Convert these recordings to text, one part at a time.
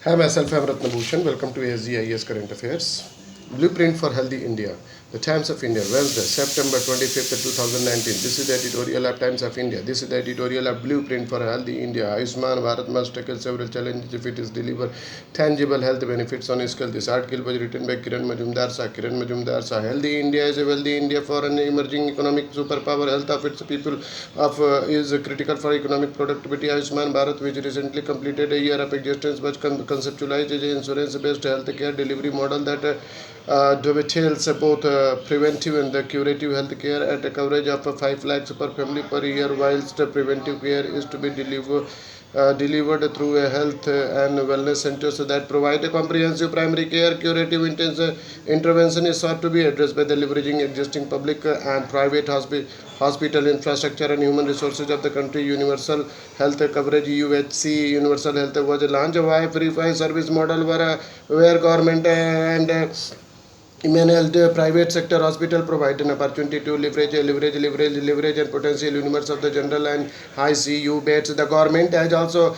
Hi, myself, I'm R.BHUSHAN. Welcome to ASG IAS Current Affairs. Blueprint for Healthy India. The Times of India, Wednesday, September 25th, 2019. This is the editorial of Times of India. This is the editorial of Blueprint for Healthy India. Ayushman Bharat must tackle several challenges if it is deliver tangible health benefits on scale. This article was written by Kiran Majumdar Shah. Healthy India is a wealthy India for an emerging economic superpower. Health of its people is critical for economic productivity. Ayushman Bharat, which recently completed a year of existence, was conceptualized as an insurance-based healthcare delivery model that dovetails both preventive and the curative health care at a coverage of 5 lakhs per family per year, whilst preventive care is to be delivered through a health and wellness centers that provide a comprehensive primary care. Curative intervention is sought to be addressed by the leveraging existing public and private hospital infrastructure and human resources of the country. Universal health coverage (UHC) universal health was launched via free service model where government and Emmanuel, private sector hospital provide an opportunity to leverage and potential universe of the general and ICU beds. The government has also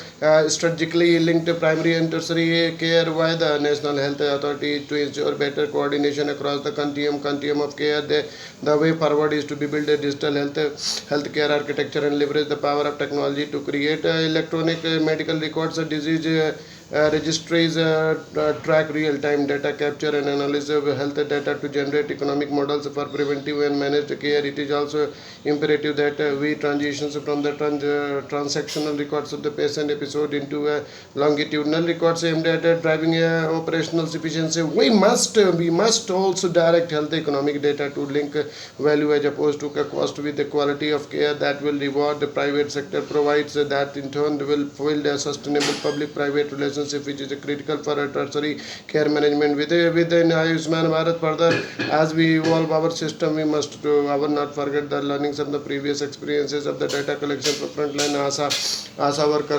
strategically linked primary and tertiary care via the National Health Authority to ensure better coordination across the continuum of care. The way forward is to build a digital healthcare architecture and leverage the power of technology to create electronic medical records, disease registries, track real-time data capture and analysis of health data to generate economic models for preventive and managed care. It is also imperative that we transitions from the transactional records of the patient episode into longitudinal records aimed at driving operational efficiency. We must also direct health economic data to link value as opposed to cost with the quality of care that will reward the private sector provides. That in turn will build a sustainable public-private relationship which is critical for a tertiary care management within Ayushman Bharat. Further, as we evolve our system, we must not forget the learnings of the previous experiences of the data collection for frontline ASA worker,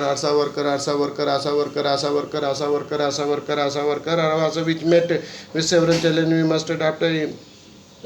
which met with several challenges. We must adapt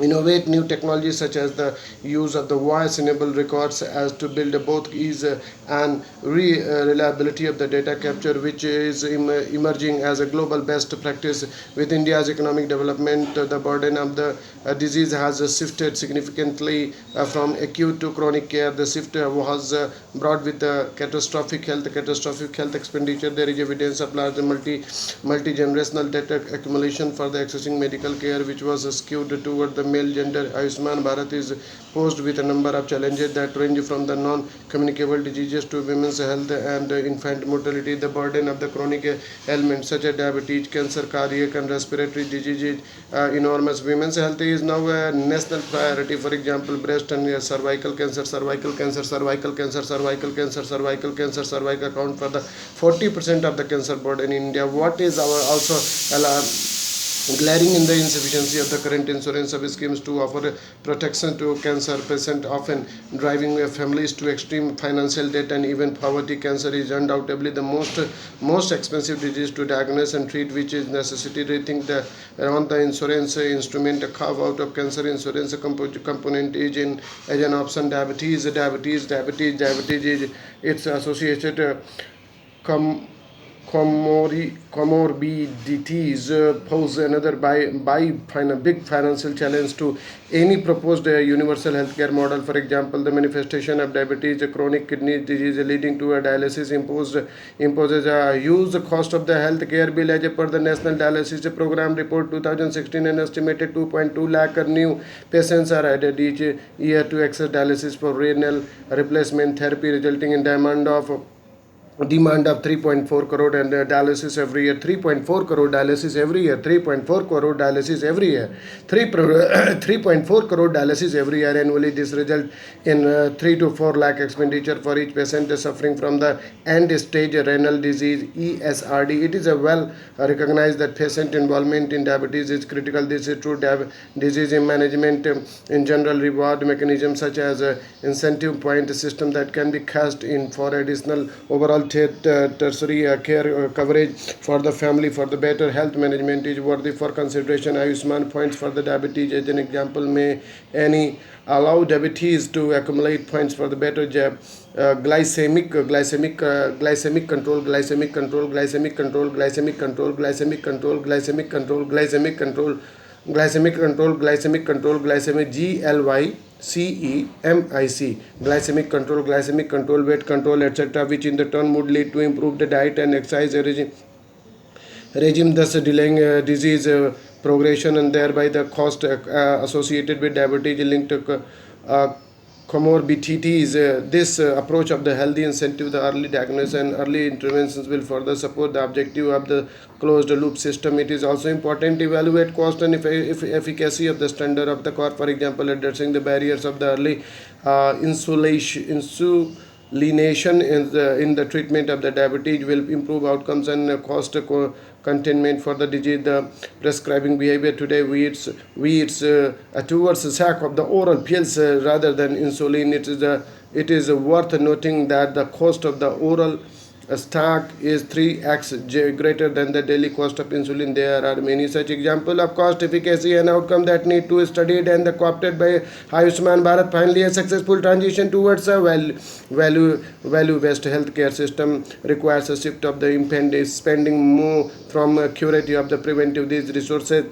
innovate new technologies such as the use of the voice enabled records as to build both ease and reliability of the data capture, which is emerging as a global best practice. With India's economic development, the burden of the disease has shifted significantly from acute to chronic care. The shift was brought with the catastrophic health expenditure. There is evidence of large multi-generational data accumulation for the accessing medical care, which was skewed toward the male gender. Ayushman Bharat is posed with a number of challenges that range from the non-communicable diseases to women's health and infant mortality. The burden of the chronic ailments such as diabetes, cancer, cardiac and respiratory diseases enormous. Women's health is now a national priority. For example, breast and cervical cancer account for the 40% of the cancer burden in India. What is our also glaring in the insufficiency of the current insurance service schemes to offer protection to cancer patients, often driving families to extreme financial debt and even poverty. Cancer is undoubtedly the most expensive disease to diagnose and treat, which is necessity rethink on the insurance instrument. A carve out of cancer insurance component is in as an option. Diabetes is its associated comorbidities pose another big financial challenge to any proposed universal healthcare model. For example, the manifestation of diabetes, chronic kidney disease leading to a dialysis imposes a huge cost of the healthcare bill. As per the National Dialysis Program Report 2016, an estimated 2.2 lakh new patients are added each year to access dialysis for renal replacement therapy, resulting in demand of 3.4 crore and dialysis every year. 3.4 crore dialysis every year. 3.4 crore dialysis every year. 3.4 crore dialysis every year annually. This result in 3 to 4 lakh expenditure for each patient suffering from the end stage renal disease (ESRD). It is a well recognized that patient involvement in diabetes is critical. This is true disease management in general. Reward mechanisms such as incentive point system that can be cast in for additional overall tertiary care coverage for the family for the better health management is worthy for consideration. Ayushman points for the diabetes as an example. May any allow diabetes to accumulate points for the better glycemic control, glycemic control, glycemic control, glycemic control, glycemic control, glycemic control, glycemic control, glycemic control, glycemic control, glycemic glycemic control, weight control, etc., which in the turn would lead to improved diet and exercise regime, thus delaying disease progression and thereby the cost associated with diabetes linked to comorbidities. This approach of the healthy incentive, the early diagnosis and early interventions will further support the objective of the closed loop system. It is also important to evaluate cost and efficacy of the standard of the core. For example, addressing the barriers of the early insulination in the treatment of the diabetes will improve outcomes and cost containment for the disease. The prescribing behavior today weeds towards the sack of the oral pills rather than insulin. It is worth noting that the cost of the oral stack is 3x greater than the daily cost of insulin. There are many such examples of cost, efficacy, and outcome that need to be studied and co-opted by Ayushman Bharat. Finally, a successful transition towards a value-based healthcare system requires a shift of the impending spending more from curative of the preventive. These resources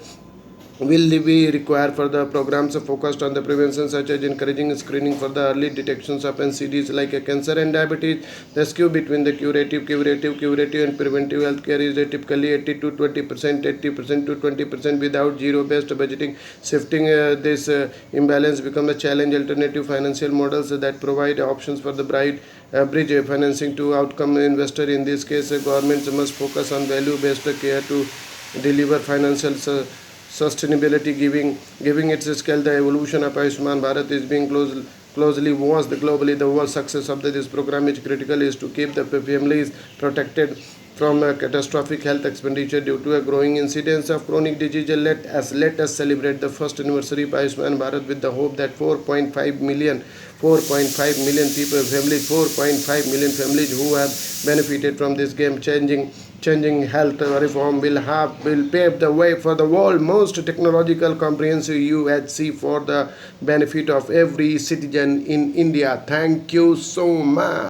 will be required for the programs focused on the prevention, such as encouraging screening for the early detections of NCDs like cancer and diabetes. The skew between the curative and preventive healthcare is typically 80 to 20%, 80% to 20% without zero-based budgeting. Shifting this imbalance becomes a challenge. Alternative financial models that provide options for the bridge financing to outcome investor. In this case, governments must focus on value-based care to deliver financial sustainability, giving its scale. The evolution of Ayushman Bharat is being closely watched globally. The whole success of this program is critical is to keep the families protected from catastrophic health expenditure due to a growing incidence of chronic disease. Let us celebrate the first anniversary of Ayushman Bharat with the hope that 4.5 million people families 4.5 million families who have benefited from this game changing health reform will pave the way for the world's most technological comprehensive UHC for the benefit of every citizen in India. Thank you so much.